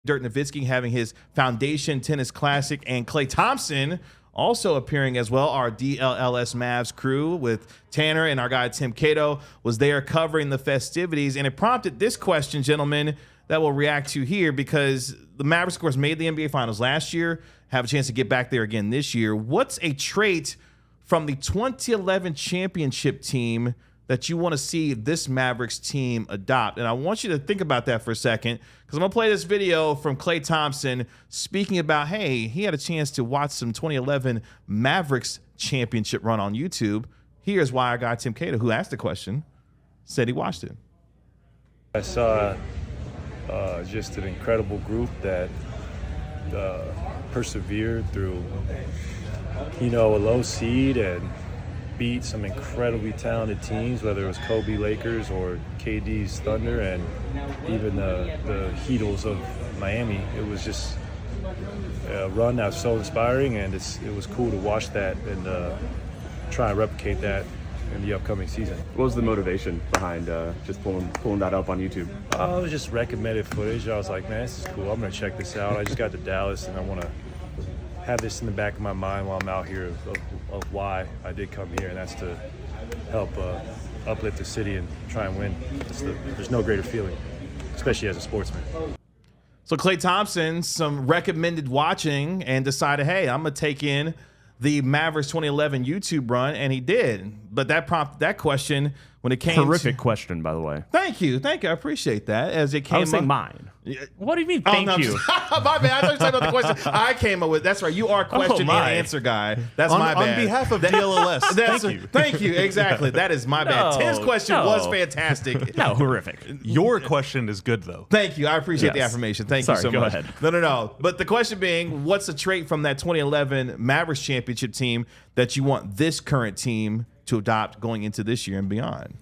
Dirk Nowitzki having his Foundation Tennis Classic, and Klay Thompson also appearing as well. Our DLLS Mavs crew with Tanner and our guy Tim Cato was there covering the festivities, and it prompted this question, gentlemen, that we'll react to here, because the Mavericks, of course, made the NBA Finals last year, have a chance to get back there again this year. What's a trait from the 2011 championship team that you want to see this Mavericks team adopt? And I want you to think about that for a second, because I'm going to play this video from Klay Thompson speaking about, hey, he had a chance to watch some 2011 Mavericks championship run on YouTube. Here's why our guy Tim Cato, who asked the question, said he watched it. I saw just an incredible group that persevered through, a low seed and beat some incredibly talented teams, whether it was Kobe Lakers or KD's Thunder and even the Heatles of Miami. It was just a run that was so inspiring, and it was cool to watch that and try and replicate that in the upcoming season. What was the motivation behind just pulling that up on YouTube? It was just recommended footage. I was like, man, this is cool. I'm going to check this out. I just got to Dallas, and I want to have this in the back of my mind while I'm out here of why I did come here, and that's to help uplift the city and try and win. There's no greater feeling, especially as a sportsman. So Klay Thompson, some recommended watching, and decided, hey, I'm going to take in the Mavericks 2011 YouTube run, and he did. But that prompted that question when it came Horrific question, by the way. Thank you. I appreciate that. As it came I was saying up, mine. What do you mean, thank you? My bad. I thought you were talking about the question I came up with. That's right. You are question and answer guy. That's my bad. On behalf of DLLS, thank you. Thank you. Exactly. That is my bad. Tim's question was fantastic. No, horrific. Your question is good, though. Thank you. I appreciate the affirmation. Thank you so go much. ahead. No. But the question being, what's a trait from that 2011 Mavericks championship team that you want this current team to adopt going into this year and beyond?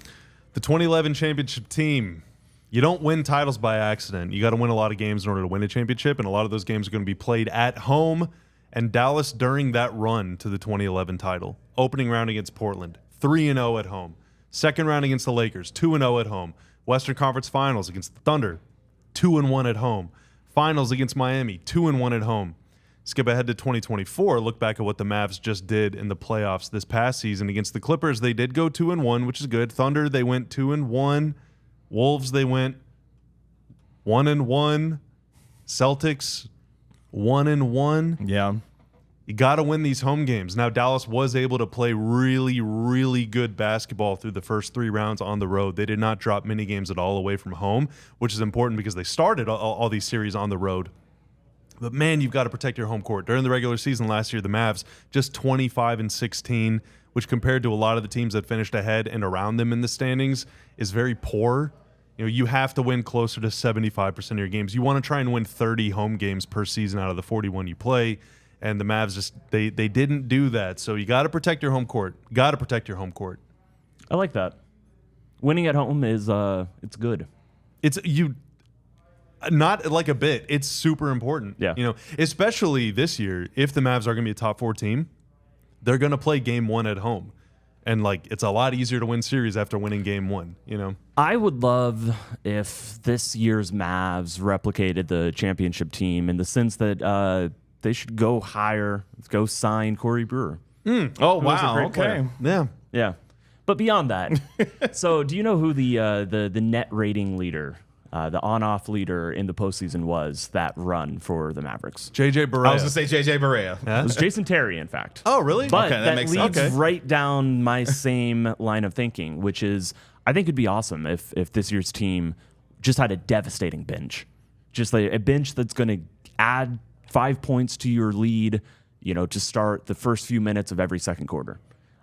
The 2011 championship team, you don't win titles by accident. You got to win a lot of games in order to win a championship, and a lot of those games are going to be played at home. And Dallas, during that run to the 2011 title, opening round against Portland, 3-0 at home. Second round against the Lakers, 2-0 at home. Western Conference Finals against the Thunder, 2-1 at home. Finals against Miami, 2-1 at home. Skip ahead to 2024, look back at what the Mavs just did in the playoffs this past season against the Clippers. They did go 2-1, which is good. Thunder, they went 2-1. Wolves, they went 1-1. Celtics, 1-1. Yeah. You got to win these home games. Now, Dallas was able to play really, really good basketball through the first 3 rounds on the road. They did not drop many games at all away from home, which is important because they started all these series on the road. But, man, you've got to protect your home court. During the regular season last year, the Mavs just 25-16, which compared to a lot of the teams that finished ahead and around them in the standings is very poor. You have to win closer to 75% of your games. You want to try and win 30 home games per season out of the 41 you play. And the Mavs just they didn't do that. So you got to protect your home court. Got to protect your home court. I like that. Winning at home is it's good. It's not like a bit. It's super important. Yeah. Especially this year, if the Mavs are going to be a top 4 team, they're going to play game 1 at home. And it's a lot easier to win series after winning game 1, I would love if this year's Mavs replicated the championship team in the sense that they should go higher, go sign Corey Brewer. Oh, wow. Okay. Yeah. Yeah. But beyond that, so do you know who the net rating leader, the on-off leader in the postseason was that run for the Mavericks? JJ Barea. I was going to say JJ Barea. Yeah? It was Jason Terry, in fact. Oh, really? But Okay, that that makes leads sense. right down my same line of thinking, which is I think it'd be awesome if this year's team just had a devastating bench. Just a bench that's going to add 5 points to your lead, to start the first few minutes of every second quarter.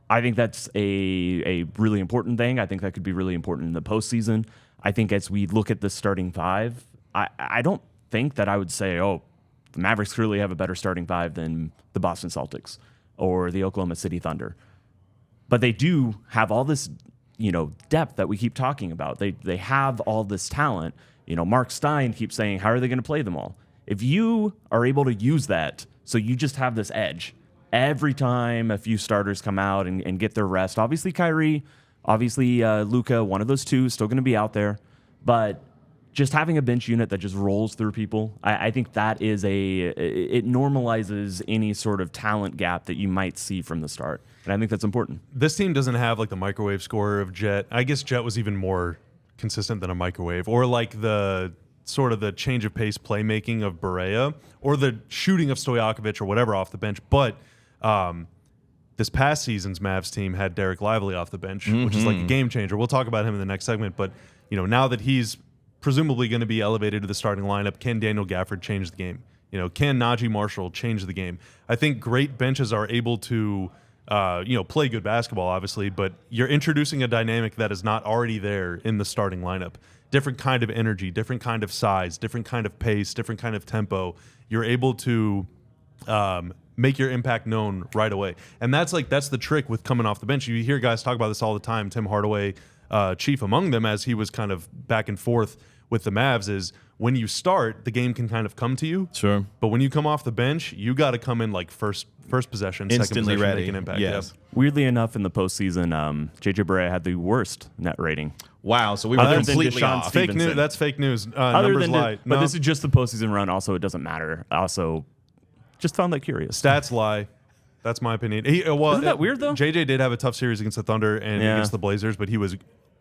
I think that's a really important thing. I think that could be really important in the postseason. I think as we look at the starting 5, I don't think that I would say, the Mavericks clearly have a better starting 5 than the Boston Celtics or the Oklahoma City Thunder. But they do have all this, depth that we keep talking about. They have all this talent. Mark Stein keeps saying, how are they going to play them all? If you are able to use that, so you just have this edge every time a few starters come out and get their rest. Obviously, Kyrie, obviously, Luka, one of those two is still going to be out there. But just having a bench unit that just rolls through people, I think that is it normalizes any sort of talent gap that you might see from the start. And I think that's important. This team doesn't have like the microwave scorer of Jet. I guess Jet was even more consistent than a microwave, or like the sort of the change of pace playmaking of Barea, or the shooting of Stojakovic or whatever off the bench. But this past season's Mavs team had Dereck Lively off the bench, which is like a game changer. We'll talk about him in the next segment. But now that he's presumably going to be elevated to the starting lineup, can Daniel Gafford change the game? Can Najee Marshall change the game? I think great benches are able to play good basketball, obviously, but you're introducing a dynamic that is not already there in the starting lineup. Different kind of energy, different kind of size, different kind of pace, different kind of tempo. You're able to make your impact known right away. And that's the trick with coming off the bench. You hear guys talk about this all the time. Tim Hardaway, chief among them, as he was kind of back and forth with the Mavs, is when you start, the game can kind of come to you. Sure. But when you come off the bench, you got to come in like first possession, instantly second possession, ready. make an impact. Yes. Weirdly enough, in the postseason, JJ Barea had the worst net rating. Wow. So we were Other than completely Deshaun off. Stevenson. Fake news. That's fake news. Other Numbers than lie. but No, this is just the postseason run. Also, it doesn't matter. Also, just found that curious. stats lie. That's my opinion. Isn't that weird, though? JJ did have a tough series against the Thunder and Yeah. against the Blazers, but he was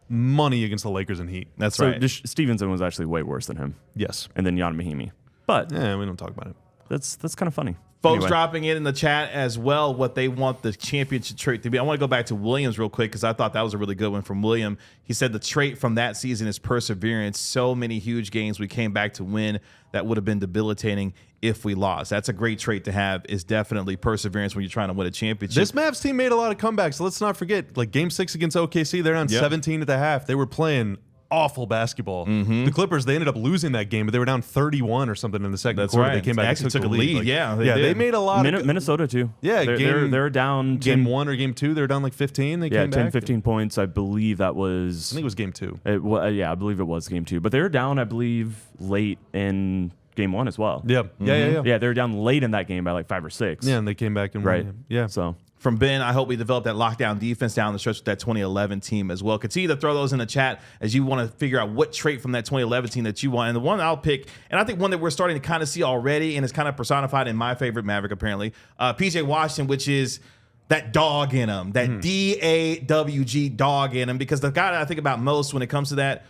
money against the Lakers and Heat. That's So right. Stevenson was actually way worse than him, Yes. and then Jan Mahimi. But Yeah, we don't talk about it. that's kind of funny. Folks Anyway. dropping in the chat as well what they want the championship trait to be. I want to go back to Williams real quick because I thought that was a really good one from William. He said the trait from that season is perseverance. So many huge games we came back to win that would have been debilitating if we lost. That's a great trait to have, is definitely perseverance when you're trying to win a championship. This Mavs team made a lot of comebacks. Let's not forget, like Game 6 against OKC, they're down 17 at the half. They were playing awful basketball. The Clippers, they ended up losing that game, but they were down 31 or something in the second That's quarter. right. They came back They actually and took took the a lead. Like, Yeah, they they did. made a lot of Minnesota too. Yeah, they're down game 1 or game 2. They were down like 15. They came 10, back. 15 points. I believe that was. I think it was game 2. I believe it was game 2. But they were down, I believe, late in game 1 as well. Yeah. Yeah, Yeah, they were down late in that game by like 5 or 6. Yeah, and they came back and Right. won. Yeah. So From Ben, I hope we develop that lockdown defense down the stretch with that 2011 team as well. Continue to throw those in the chat as you want to figure out what trait from that 2011 team that you want. And the one I'll pick, and I think one that we're starting to kind of see already, and it's kind of personified in my favorite Maverick, apparently, PJ Washington, which is that dog in him, that DAWG dog in him. Because the guy that I think about most when it comes to that,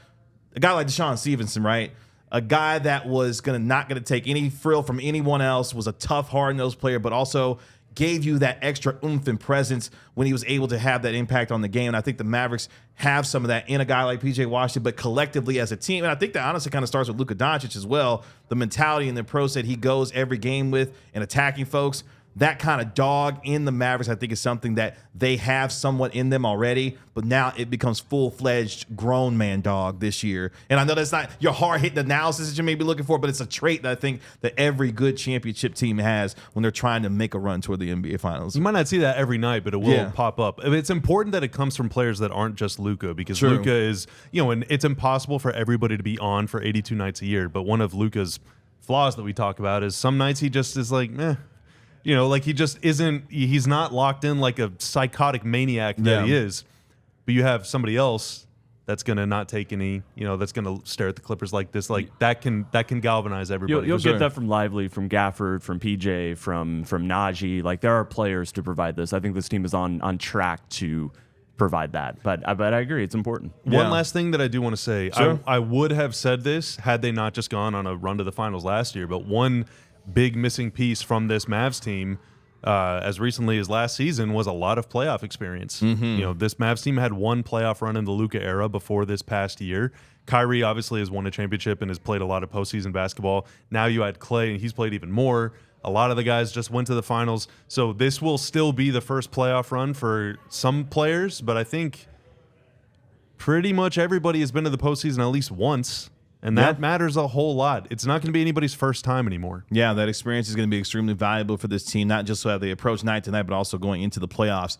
a guy like Deshaun Stevenson, right? A guy that was not going to take any frill from anyone else, was a tough, hard-nosed player, but also gave you that extra oomph and presence when he was able to have that impact on the game. And I think the Mavericks have some of that in a guy like PJ Washington, but collectively as a team. And I think that honestly kind of starts with Luka Doncic as well. The mentality and the approach that he goes every game with and attacking folks. That kind of dog in the Mavericks, I think, is something that they have somewhat in them already, but now it becomes full-fledged grown man dog this year. And I know that's not your hard-hitting analysis that you may be looking for, but it's a trait that I think that every good championship team has when they're trying to make a run toward the NBA Finals. You might not see that every night, but it will pop up. It's important that it comes from players that aren't just Luka, because Luka is, and it's impossible for everybody to be on for 82 nights a year. But one of Luka's flaws that we talk about is some nights he just is like, meh. Like he just isn't, he's not locked in like a psychotic maniac that he is. But you have somebody else that's going to not take any, that's going to stare at the Clippers like this. Like that can galvanize everybody. you'll get that from Lively, from Gafford, from PJ, from Najee. Like there are players to provide this. I think this team is on track to provide that. But I agree, it's important. One last thing that I do want to say. Sure. I would have said this had they not just gone on a run to the finals last year, but one big missing piece from this Mavs team as recently as last season was a lot of playoff experience. This Mavs team had one playoff run in the Luka era before this past year. Kyrie obviously has won a championship and has played a lot of postseason basketball. Now you add Klay, and he's played even more. A lot of the guys just went to the finals. So this will still be the first playoff run for some players, but I think pretty much everybody has been to the postseason at least once. And that matters a whole lot. It's not going to be anybody's first time anymore. Yeah, that experience is going to be extremely valuable for this team, not just so that they approach night to night, but also going into the playoffs.